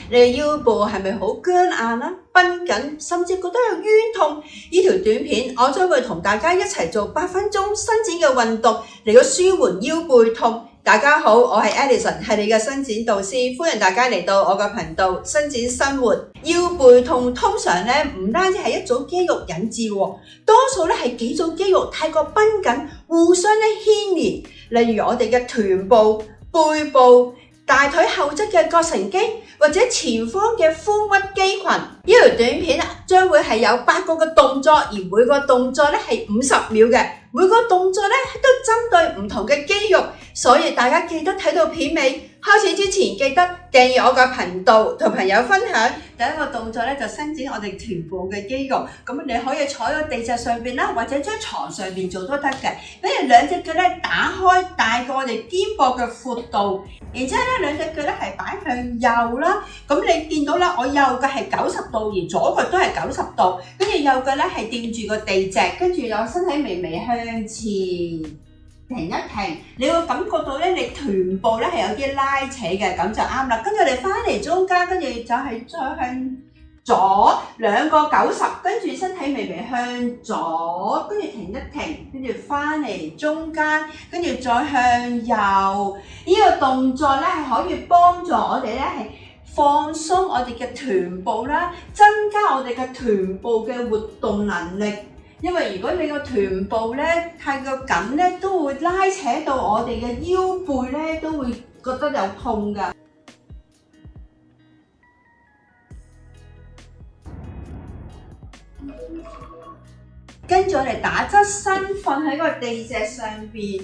你嘅腰部係咪好僵硬啦、繃緊，甚至覺得有冤痛？呢條短片我將會同大家一齊做8分鐘伸展嘅運動嚟到舒緩腰背痛。大家好，我係 Alison， 係你嘅伸展導師，歡迎大家嚟到我嘅頻道伸展生活。腰背痛通常咧唔單止係一組肌肉引致，多數咧係幾組肌肉太過繃緊，互相咧牽連。例如我哋嘅臀部、背部、大腿後側嘅膕繩肌，或者前方嘅髖屈肌群。呢條短片將會係有8個嘅動作，而每個動作咧係50秒嘅，每個動作咧都針對唔同嘅肌肉，所以大家記得睇到片尾。開始之前記得訂閱我嘅頻道，同朋友分享。第一個動作咧就伸展我哋臀部嘅肌肉，咁你可以坐喺地蓆上邊啦，或者張床上邊做都得嘅。跟住兩隻腳咧打開，大過我哋肩膊嘅闊度，然之後咧兩隻腳咧係擺向右啦。咁你見到啦，我右腳係90度，而左腳都係90度。跟住右腳咧係掂住個地蓆，跟住有身體微微向前。停一停，你會感覺到咧，你臀部咧係有啲拉扯嘅，咁就啱啦。跟住我哋翻嚟中間，跟住就係再向左兩個90，跟住身體微微向左，跟住停一停，跟住翻嚟中間，跟住再向右。呢個動作咧係可以幫助我哋咧係放鬆我哋嘅臀部啦，增加我哋嘅臀部嘅活動能力。因為如果你個臀部咧太過緊咧，都會拉扯到我哋嘅腰背咧，都會覺得有痛㗎。跟住我哋打側身瞓喺個地蓆上邊，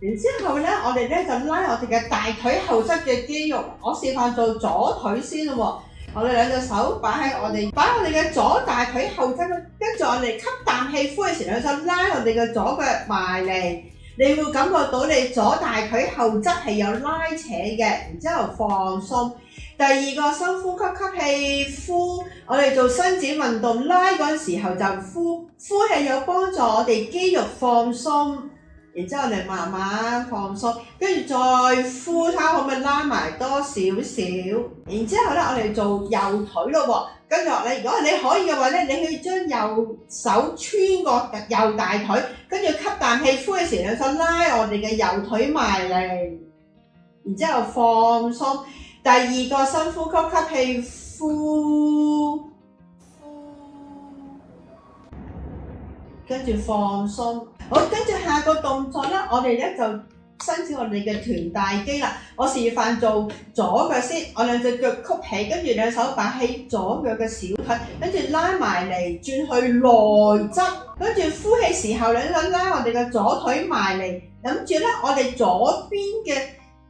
然之後咧，我哋咧就拉我哋嘅大腿後側嘅肌肉。我示範做左腿先咯。我哋兩隻手擺喺我哋嘅左大腿後側，跟住我哋吸啖氣，呼氣時兩手拉我哋嘅左腳埋嚟，你會感覺到你左大腿後側係有拉扯嘅，然之後放鬆。第二個深呼吸，吸氣呼，我哋做伸展運動拉嗰陣時候就呼氣有幫助我哋肌肉放鬆。然之後我哋慢慢放鬆，跟住再呼，睇下可唔可以拉埋多少少。然之後咧，我哋做右腿咯喎。跟住咧，如果你可以嘅話咧，你可以將右手穿過右大腿，跟住吸啖氣，呼氣時兩手拉我哋嘅右腿埋嚟，然之後放鬆。第二個深呼吸，吸氣呼，跟住放鬆。好，跟住下個動作咧，我哋咧就伸展我哋嘅臀大肌啦。我示範做左腳先，我兩隻腳曲起，跟住兩手擺喺左腳嘅小腿，跟住拉埋嚟，轉去內側，跟住呼氣時候兩手拉我哋嘅左腿埋嚟，諗住咧我哋左邊嘅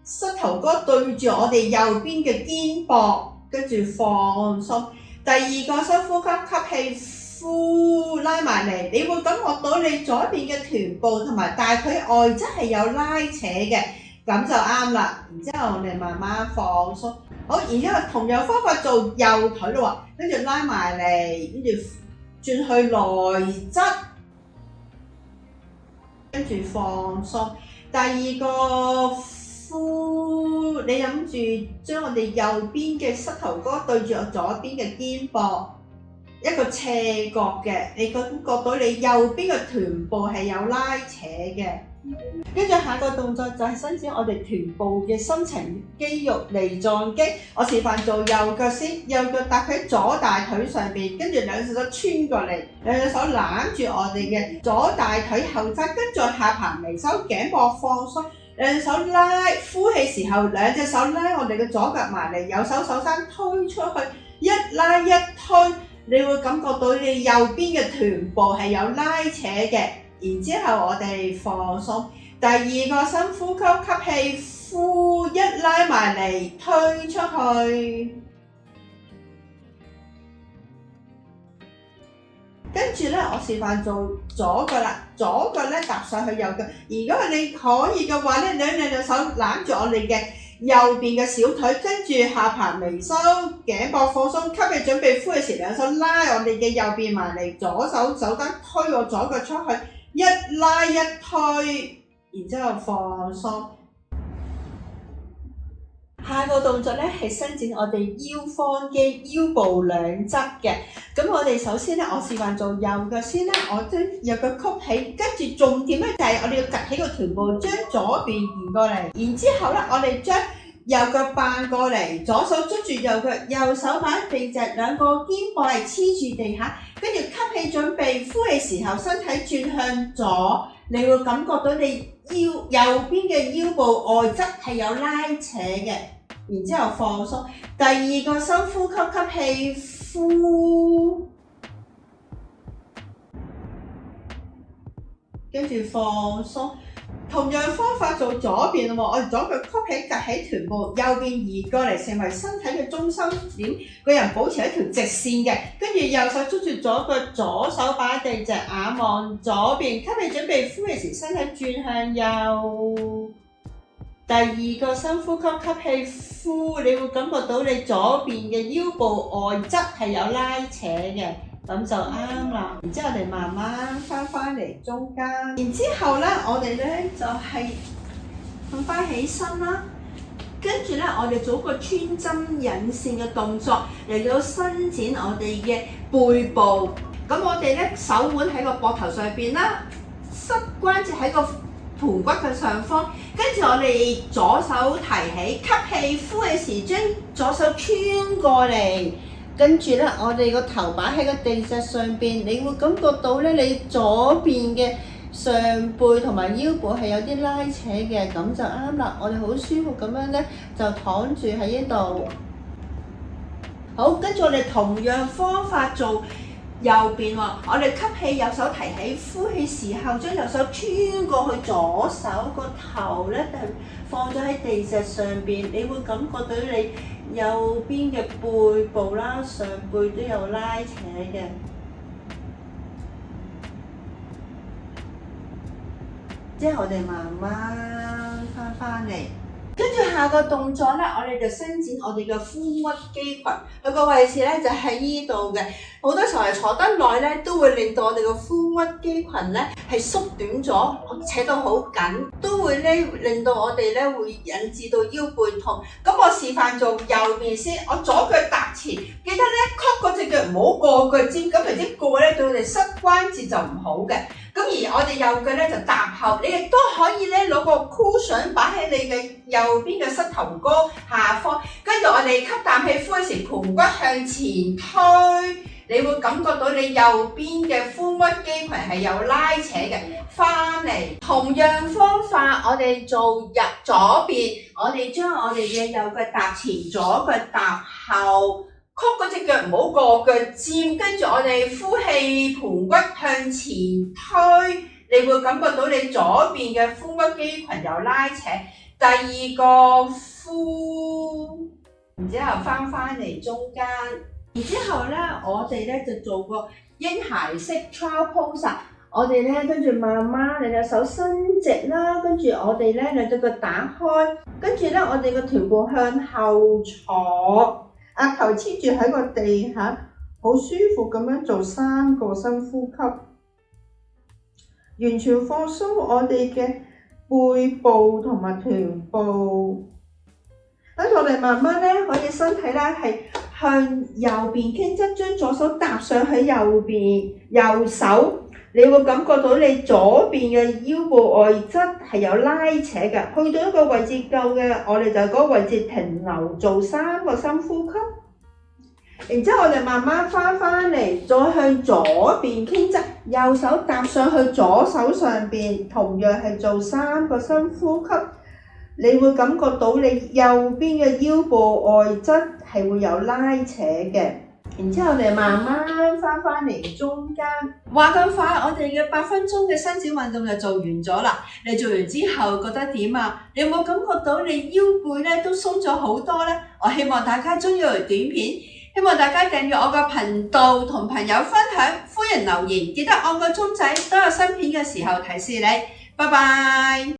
膝頭哥對住我哋右邊嘅肩膊，跟住放鬆。第二個深呼吸，吸氣。呼，拉埋嚟，你會感覺到你左邊嘅臀部同埋大腿外側係有拉扯嘅，咁就啱啦。然之後我哋慢慢放鬆。好，然之後同樣方法做右腿咯喎，跟住拉埋嚟，跟住轉去內側，跟住放鬆。第二個呼，你諗住將我哋右邊嘅膝頭哥對住我左邊嘅肩膊。一個斜角嘅，你感覺到你右邊嘅臀部係有拉扯嘅。跟住下個動作就係伸展我哋臀部嘅深層肌肉梨狀肌。我示範做右腳先，右腳搭喺左大腿上邊，跟住兩隻手穿過嚟，兩隻手攬住我哋嘅左大腿後側，跟住下盤微收，頸膊放鬆，兩隻手拉，呼氣時候兩隻手拉我哋嘅左腳埋嚟，右手手踭推出去，一拉一推。你會感覺到你右邊嘅臀部係有拉扯嘅，然之後我哋放鬆。第二個深呼吸，吸氣呼，一拉埋嚟推出去。跟住咧，我示範做左腳啦，左腳咧踏上去右腳。如果你可以嘅話咧，兩隻手攬住我哋嘅右邊嘅小腿，跟住下盤微收，頸膊放鬆，吸氣準備呼氣時，兩手拉我哋嘅右邊埋嚟，左手手踭推我左腳出去，一拉一推，然之後放鬆。下個動作咧係伸展我哋腰方肌、腰部兩側嘅。咁我哋首先咧，我示範做右腳先啦。我將右腳曲起，跟住重點咧就係我哋要趌起個臀部，將左邊移過嚟。然之後咧，我哋將右腳扮過嚟，左手捉住右腳，右手把地脊兩個肩膊係黐住地下，跟住吸氣準備，呼氣時候身體轉向左，你會感覺到你右邊嘅腰部外側係有拉扯嘅。然之後放鬆，第二個深呼吸，吸氣呼，跟住放鬆。同樣方法做左邊喎，我哋左腳曲起趌起臀部，右邊移過嚟成為身體嘅中心點，個人保持一條直線嘅，跟住右手捉住左腳，左手把地隻眼望左邊，吸氣準備，呼氣時身體轉向右。第二個深呼吸，吸氣呼，你會感覺到你左邊嘅腰部外側係有拉扯嘅，咁就啱啦。然之後我哋慢慢翻嚟中間，然之後咧我哋咧就係瞓翻起身啦，跟住咧我哋做個穿針引線嘅動作嚟到伸展我哋嘅背部。咁我哋咧手腕喺個膊頭上邊啦，膝關節喺個盤骨嘅上方，跟住我哋左手提起，吸氣呼氣時將左手穿過嚟，跟住咧我哋個頭擺喺個地脊上邊，你會感覺到咧你左邊嘅上背同埋腰部係有啲拉扯嘅，咁就啱啦。我哋好舒服咁樣咧就躺住喺呢度。好，跟住我哋同樣方法做右邊喎，我哋吸氣右手提起，呼氣時候將右手穿過去左手個頭咧，放咗喺地脊上邊，你會感覺到你右邊嘅背部啦、上背都有拉扯嘅。之後我哋慢慢翻嚟。跟住下個動作咧，我哋就伸展我哋嘅髖屈肌群，佢個位置咧就喺呢度嘅。好多時候係坐得耐咧，都會令到我哋嘅髖屈肌群咧係縮短咗，扯到好緊，都會咧令到我哋咧會引致到腰背痛。咁我示範做右邊先，我左腳踏前，記得咧曲嗰隻腳唔好過腳尖，咁或者過咧對我哋膝關節就唔好嘅。咁而我哋右腳咧就踏後，你亦都可以咧攞個 cushion 擺喺你嘅右邊嘅膝頭哥下方，跟住我哋吸啖氣呼氣時盤骨向前推，你會感覺到你右邊嘅髖屈肌群係有拉扯嘅。翻嚟同樣方法，我哋做入左邊，我哋將我哋嘅右腳踏前，左腳踏後。曲嗰隻腳唔好過腳尖，跟住我哋呼氣盤骨向前推，你會感覺到你左邊嘅髖屈肌群有拉扯。第二個呼，然之後翻嚟中間，然之後咧我哋咧就做個嬰孩式 child pose。我哋咧跟住慢慢你隻手伸直啦，跟住我哋咧兩隻腳打開，跟住咧我哋個臀部向後坐。額頭黐住喺個地下，好舒服咁樣做3個深呼吸，完全放鬆我哋嘅背部同埋臀部。跟住我哋慢慢咧，可以身體咧係向右邊傾側，將左手搭上喺右邊，右手你會感覺到你左邊嘅腰部外側係有拉扯嘅，去到一個位置夠嘅，我哋就嗰個位置停留，做3個深呼吸。然之後我哋慢慢翻嚟，再向左邊傾側，右手搭上去左手上邊，同樣係做3個深呼吸。你會感覺到你右邊嘅腰部外側係會有拉扯嘅。然之後我哋慢慢翻嚟中間，話咁快，我哋嘅8分鐘嘅伸展運動就做完咗啦。你做完之後覺得點啊？你有冇感覺到你腰背咧都鬆咗好多呢？我希望大家鍾意我條短片，希望大家訂閱我個頻道，同朋友分享，歡迎留言，記得按個鐘仔，都有新片嘅時候提示你。拜拜。